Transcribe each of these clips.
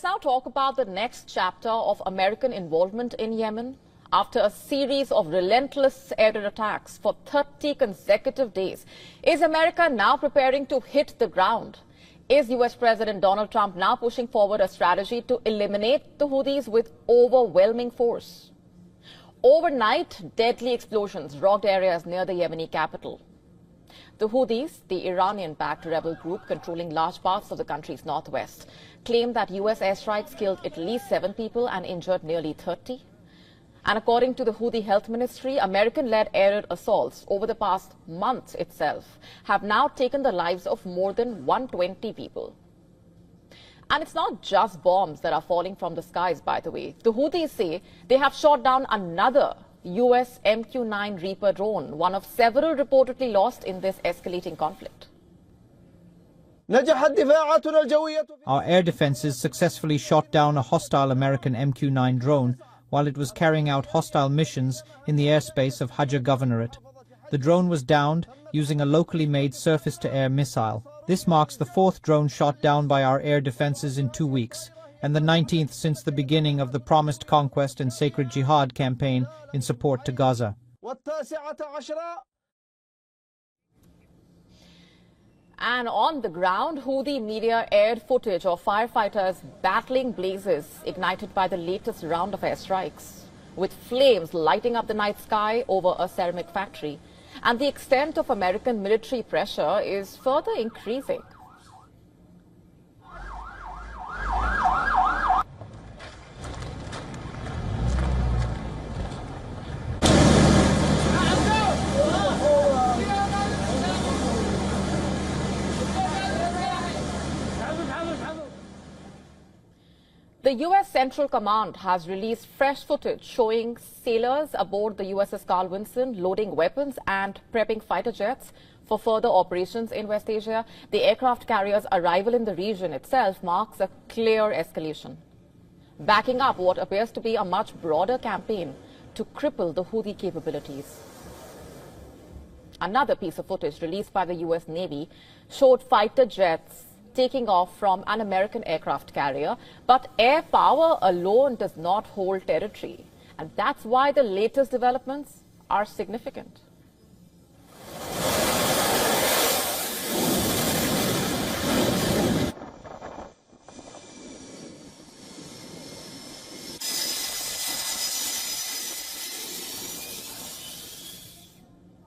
Let's now talk about the next chapter of American involvement in Yemen. After a series of relentless air attacks for 30 consecutive days, is America now preparing to hit the ground? Is US President Donald Trump now pushing forward a strategy to eliminate the Houthis with overwhelming force? Overnight, deadly explosions rocked areas near the Yemeni capital. The Houthis, the Iranian-backed rebel group controlling large parts of the country's northwest, claimed that US airstrikes killed at least 7 people and injured nearly 30. And according to the Houthi Health Ministry, American-led air assaults over the past month itself have now taken the lives of more than 120 people. And it's not just bombs that are falling from the skies, by the way. The Houthis say they have shot down another US MQ-9 Reaper drone, one of several reportedly lost in this escalating conflict. Our air defenses successfully shot down a hostile American MQ-9 drone while it was carrying out hostile missions in the airspace of Hajj Governorate. The drone was downed using a locally made surface-to-air missile. This marks the 4th drone shot down by our air defenses in 2 weeks, and the 19th since the beginning of the Promised Conquest and Sacred Jihad campaign in support to Gaza. And on the ground, Houthi media aired footage of firefighters battling blazes ignited by the latest round of airstrikes, with flames lighting up the night sky over a ceramic factory. And the extent of American military pressure is further increasing. The U.S. Central Command has released fresh footage showing sailors aboard the USS Carl Vinson loading weapons and prepping fighter jets for further operations in West Asia. The aircraft carrier's arrival in the region itself marks a clear escalation, backing up what appears to be a much broader campaign to cripple the Houthi capabilities. Another piece of footage released by the U.S. Navy showed fighter jets taking off from an American aircraft carrier, but air power alone does not hold territory. And that's why the latest developments are significant.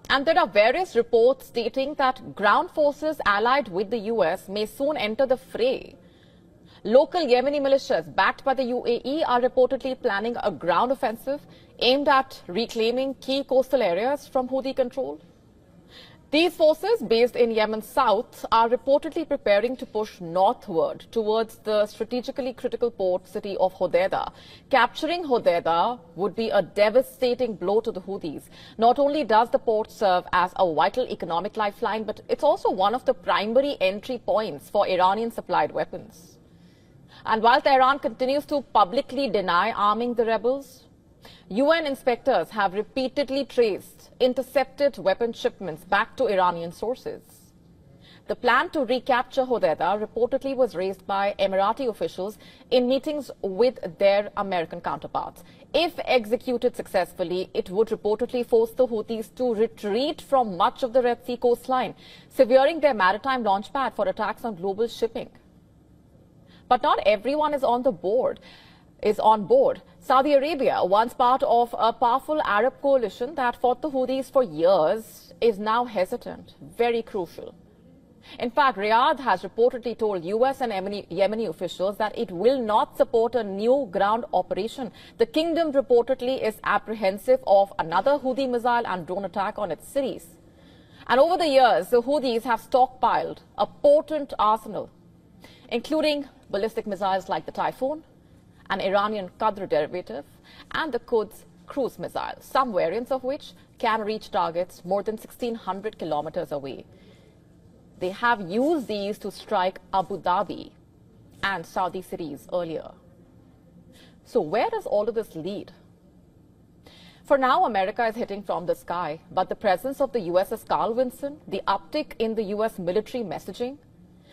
And there are various reports stating that ground forces allied with the US may soon enter the fray. Local Yemeni militias backed by the UAE are reportedly planning a ground offensive aimed at reclaiming key coastal areas from Houthi control. These forces, based in Yemen's south, are reportedly preparing to push northward towards the strategically critical port city of Hodeidah. Capturing Hodeidah would be a devastating blow to the Houthis. Not only does the port serve as a vital economic lifeline, but it's also one of the primary entry points for Iranian-supplied weapons. And while Tehran continues to publicly deny arming the rebels, UN inspectors have repeatedly traced intercepted weapon shipments back to Iranian sources. The plan to recapture Hodeidah reportedly was raised by Emirati officials in meetings with their American counterparts. If executed successfully, it would reportedly force the Houthis to retreat from much of the Red Sea coastline, severing their maritime launchpad for attacks on global shipping. But not everyone is on board. Saudi Arabia, once part of a powerful Arab coalition that fought the Houthis for years, is now hesitant. Very crucial. In fact, Riyadh has reportedly told US and Yemeni officials that it will not support a new ground operation. The kingdom reportedly is apprehensive of another Houthi missile and drone attack on its cities. And over the years, the Houthis have stockpiled a potent arsenal, including ballistic missiles like the Typhoon, an Iranian Qadr derivative, and the Quds cruise missile, some variants of which can reach targets more than 1,600 kilometers away. They have used these to strike Abu Dhabi and Saudi cities earlier. So where does all of this lead? For now, America is hitting from the sky, but the presence of the USS Carl Vinson, the uptick in the US military messaging,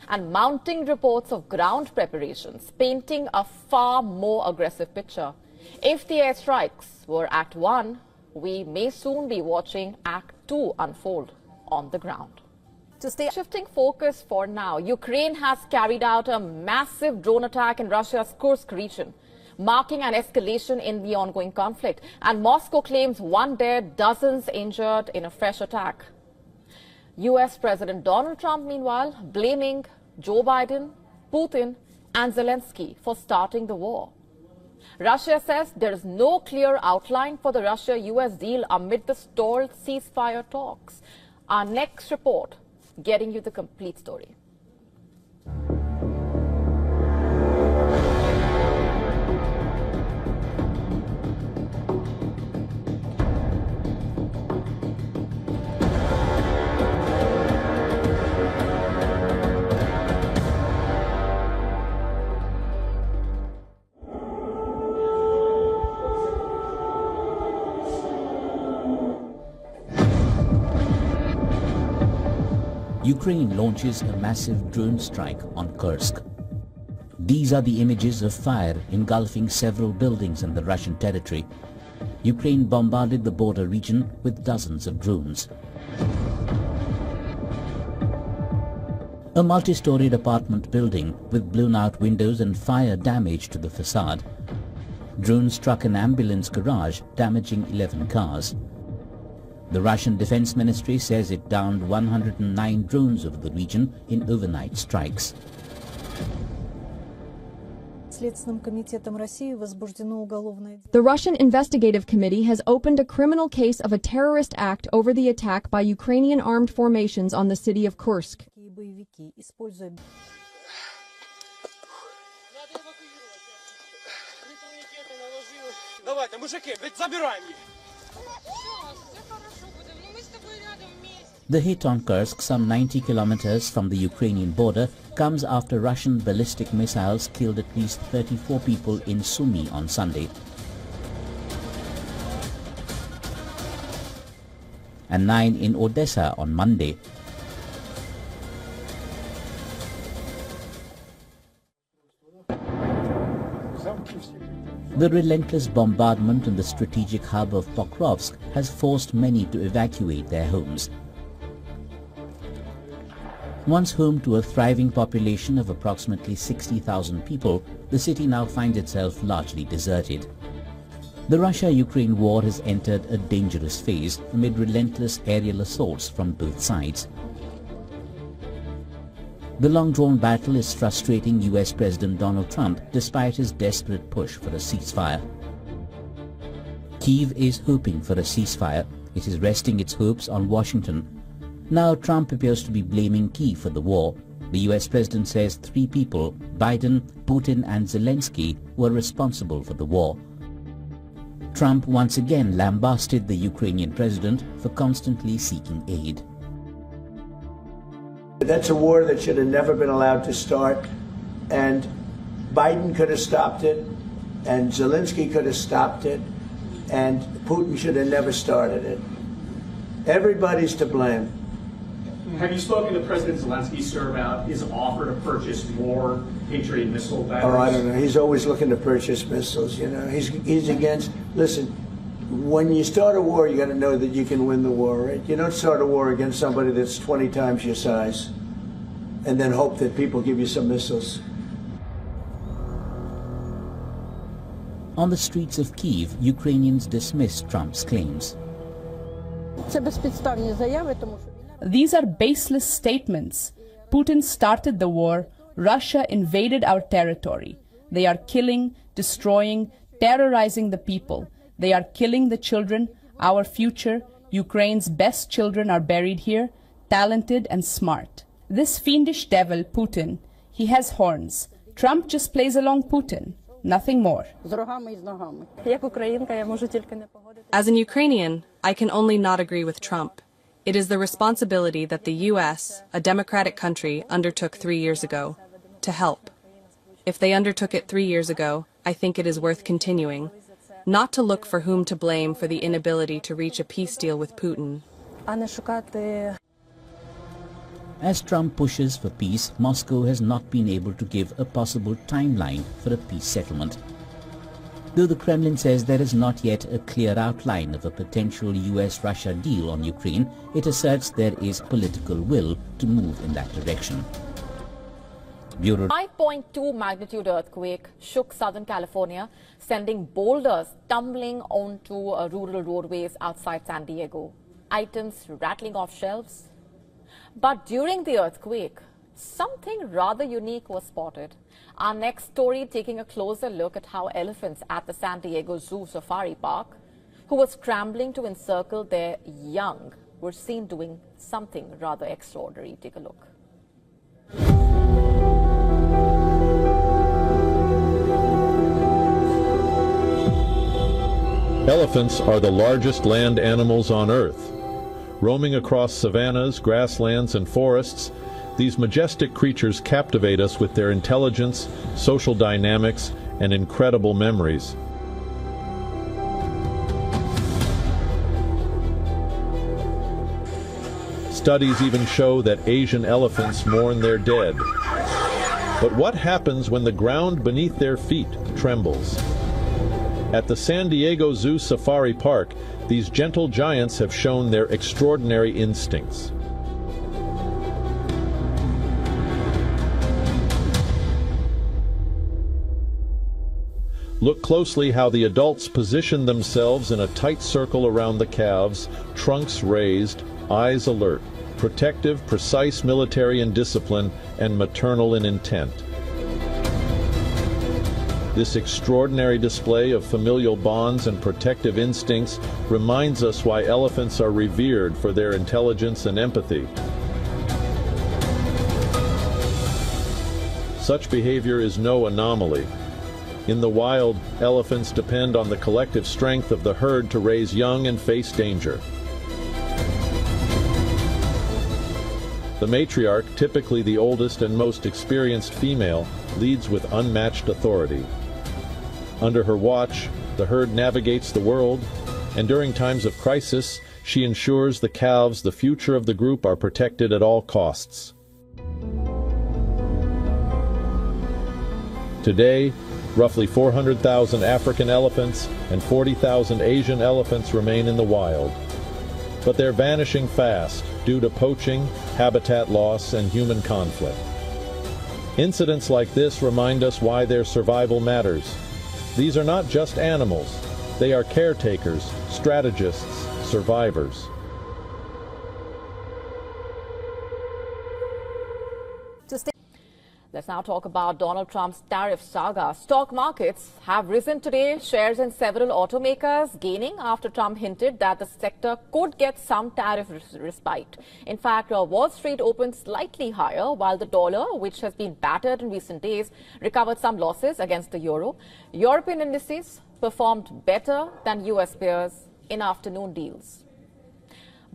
and mounting reports of ground preparations, painting a far more aggressive picture. If the airstrikes were Act 1, we may soon be watching Act 2 unfold on the ground. To stay shifting focus for now, Ukraine has carried out a massive drone attack in Russia's Kursk region, marking an escalation in the ongoing conflict. And Moscow claims 1 dead, dozens injured in a fresh attack. US President Donald Trump, meanwhile, blaming Joe Biden, Putin and Zelensky for starting the war. Russia says there is no clear outline for the Russia-US deal amid the stalled ceasefire talks. Our next report getting you the complete story. Ukraine launches a massive drone strike on Kursk. These are the images of fire engulfing several buildings in the Russian territory. Ukraine bombarded the border region with dozens of drones. A multi-storied apartment building with blown-out windows and fire damage to the facade. Drones struck an ambulance garage, damaging 11 cars. The Russian Defense Ministry says it downed 109 drones over the region in overnight strikes. The Russian Investigative Committee has opened a criminal case of a terrorist act over the attack by Ukrainian armed formations on the city of Kursk. The hit on Kursk, some 90 kilometers from the Ukrainian border, comes after Russian ballistic missiles killed at least 34 people in Sumy on Sunday. And 9 in Odessa on Monday. The relentless bombardment in the strategic hub of Pokrovsk has forced many to evacuate their homes. Once home to a thriving population of approximately 60,000 people, the city now finds itself largely deserted. The Russia-Ukraine war has entered a dangerous phase amid relentless aerial assaults from both sides. The long-drawn battle is frustrating US President Donald Trump despite his desperate push for a ceasefire. Kyiv is hoping for a ceasefire. It is resting its hopes on Washington. Now Trump appears to be blaming Kyiv for the war. The US president says 3 people, Biden, Putin and Zelensky, were responsible for the war. Trump once again lambasted the Ukrainian president for constantly seeking aid. That's a war that should have never been allowed to start, and Biden could have stopped it, and Zelensky could have stopped it, and Putin should have never started it. Everybody's to blame. Have you spoken to President Zelensky, sir, about his offer to purchase more Patriot missile batteries? Oh, I don't know. He's always looking to purchase missiles, you know. He's against, listen, when you start a war, you got to know that you can win the war, right? You don't start a war against somebody that's 20 times your size and then hope that people give you some missiles. On the streets of Kyiv, Ukrainians dismissed Trump's claims. These are baseless statements. Putin started the war. Russia invaded our territory. They are killing, destroying, terrorizing the people. They are killing the children, our future. Ukraine's best children are buried here, talented and smart. This fiendish devil, Putin, he has horns. Trump just plays along Putin, nothing more. As an Ukrainian, I can only not agree with Trump. It is the responsibility that the US, a democratic country, undertook 3 years ago, to help. If they undertook it 3 years ago, I think it is worth continuing, not to look for whom to blame for the inability to reach a peace deal with Putin. As Trump pushes for peace, Moscow has not been able to give a possible timeline for a peace settlement. Though the Kremlin says there is not yet a clear outline of a potential US-Russia deal on Ukraine, it asserts there is political will to move in that direction. Bureau 5.2 magnitude earthquake shook Southern California, sending boulders tumbling onto rural roadways outside San Diego. Items rattling off shelves. But during the earthquake, something rather unique was spotted. Our next story taking a closer look at how elephants at the San Diego Zoo Safari Park, who were scrambling to encircle their young, were seen doing something rather extraordinary. Take a look. Elephants are the largest land animals on Earth. Roaming across savannas, grasslands, and forests, these majestic creatures captivate us with their intelligence, social dynamics, and incredible memories. Studies even show that Asian elephants mourn their dead. But what happens when the ground beneath their feet trembles? At the San Diego Zoo Safari Park, these gentle giants have shown their extraordinary instincts. Look closely how the adults position themselves in a tight circle around the calves, trunks raised, eyes alert, protective, precise military in discipline, and maternal in intent. This extraordinary display of familial bonds and protective instincts reminds us why elephants are revered for their intelligence and empathy. Such behavior is no anomaly. In the wild, elephants depend on the collective strength of the herd to raise young and face danger. The matriarch, typically the oldest and most experienced female, leads with unmatched authority. Under her watch, the herd navigates the world, and during times of crisis, she ensures the calves, the future of the group, are protected at all costs. Today, roughly 400,000 African elephants and 40,000 Asian elephants remain in the wild. But they're vanishing fast due to poaching, habitat loss, and human conflict. Incidents like this remind us why their survival matters. These are not just animals. They are caretakers, strategists, survivors. Let's now talk about Donald Trump's tariff saga. Stock markets have risen today, shares in several automakers gaining after Trump hinted that the sector could get some tariff respite. In fact, Wall Street opened slightly higher, while the dollar, which has been battered in recent days, recovered some losses against the euro. European indices performed better than US peers in afternoon deals.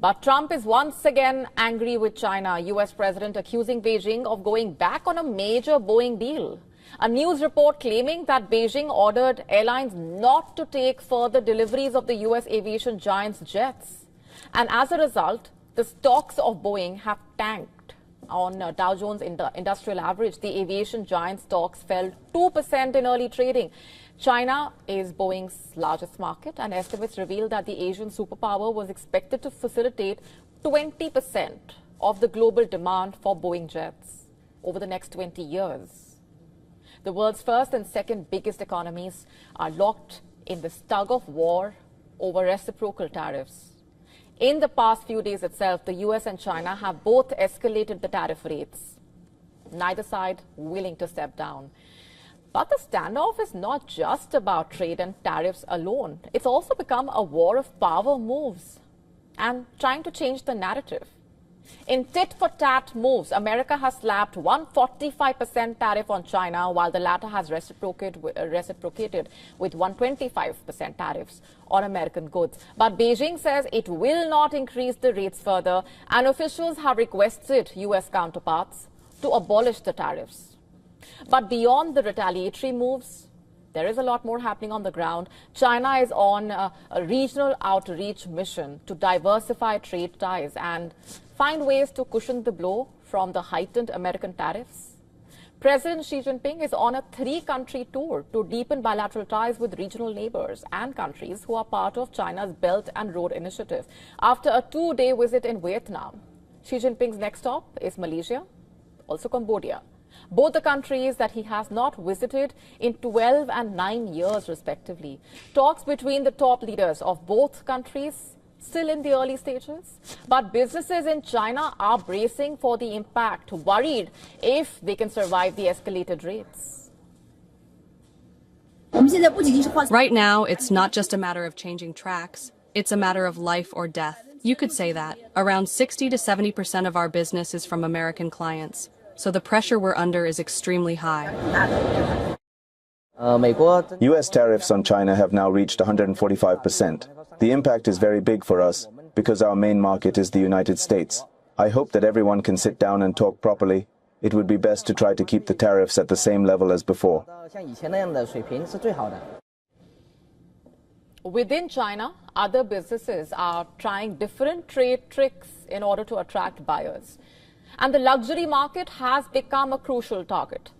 But Trump is once again angry with China, US President accusing Beijing of going back on a major Boeing deal. A news report claiming that Beijing ordered airlines not to take further deliveries of the US aviation giant's jets. And as a result, the stocks of Boeing have tanked. On Dow Jones Industrial Average, the aviation giant stocks fell 2% in early trading. China is Boeing's largest market, and estimates reveal that the Asian superpower was expected to facilitate 20% of the global demand for Boeing jets over the next 20 years. The world's first and second biggest economies are locked in this tug of war over reciprocal tariffs. In the past few days itself, the US and China have both escalated the tariff rates, neither side willing to step down. But the standoff is not just about trade and tariffs alone. It's also become a war of power moves and trying to change the narrative. In tit-for-tat moves, America has slapped 145% tariff on China, while the latter has reciprocated with 125% tariffs on American goods. But Beijing says it will not increase the rates further, and officials have requested US counterparts to abolish the tariffs. But beyond the retaliatory moves, there is a lot more happening on the ground. China is on a regional outreach mission to diversify trade ties and find ways to cushion the blow from the heightened American tariffs? President Xi Jinping is on a 3-country tour to deepen bilateral ties with regional neighbors and countries who are part of China's Belt and Road Initiative. After a 2-day visit in Vietnam, Xi Jinping's next stop is Malaysia, also Cambodia. Both the countries that he has not visited in 12 and 9 years, respectively. Talks between the top leaders of both countries still in the early stages, but businesses in China are bracing for the impact, worried if they can survive the escalated rates. Right now, it's not just a matter of changing tracks, it's a matter of life or death. You could say that. Around 60 to 70% of our business is from American clients, so the pressure we're under is extremely high. US tariffs on China have now reached 145%. The impact is very big for us because our main market is the United States. I hope that everyone can sit down and talk properly. It would be best to try to keep the tariffs at the same level as before. Within China, other businesses are trying different trade tricks in order to attract buyers. And the luxury market has become a crucial target.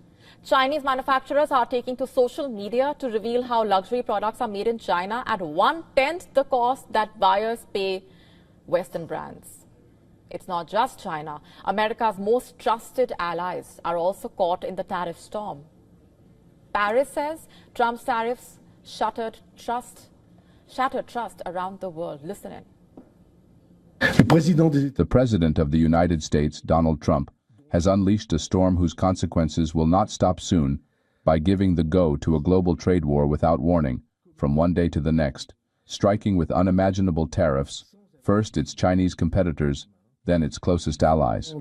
Chinese manufacturers are taking to social media to reveal how luxury products are made in China at 1/10 the cost that buyers pay Western brands. It's not just China. America's most trusted allies are also caught in the tariff storm. Paris says Trump's tariffs shattered trust around the world. Listen in. The President of the United States, Donald Trump, has unleashed a storm whose consequences will not stop soon by giving the go to a global trade war without warning, from one day to the next, striking with unimaginable tariffs, first its Chinese competitors, then its closest allies.